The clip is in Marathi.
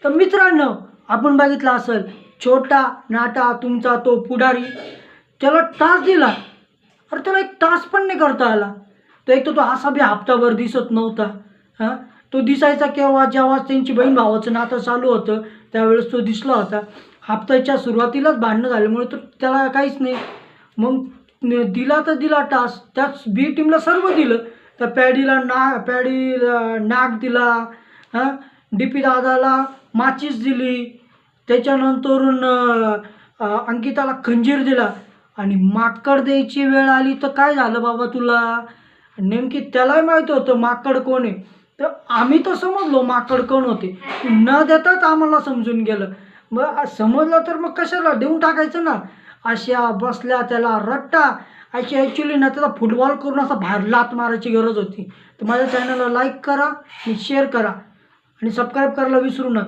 तर मित्रांनो, आपण बघितलं असेल छोटा नाटा तुमचा तो पुढारी, त्याला टास्क दिला, अरे त्याला एक टास्क पण नाही करता आला. तो एक तर तो असा बी हप्ताभर दिसत नव्हता. हां, तो दिसायचा केव्हा, जेव्हा त्यांची बहीण भावाचं नातं चालू होतं त्यावेळेस तो दिसला होता. हप्त्याच्या सुरुवातीलाच भांडणं झाल्यामुळे तर त्याला काहीच नाही. मग दिला तर दिला टास्क, त्याच बी टीमला सर्व दिलं. तर पॅडीला नाक दिला, हां, डीपी दादाला माचीस दिली, त्याच्यानंतरून अंकिताला खंजीर दिला आणि माकड द्यायची वेळ आली तर काय झालं बाबा तुला? नेमकी त्यालाही माहीत होतं माकड कोण आहे. तर आम्ही तर समजलो माकड कोण होते. न देताच आम्हाला समजून गेलं. मग समजलं तर मग कशाला देऊन टाकायचं ना. अशा बसल्या त्याला रट्टा. अशी ॲक्च्युली ना त्याला फुटबॉल करून असा बाहेर लात मारायची गरज होती. तर माझ्या चॅनलला लाईक करा आणि शेअर करा आणि सबस्क्राईब करायला विसरू नका.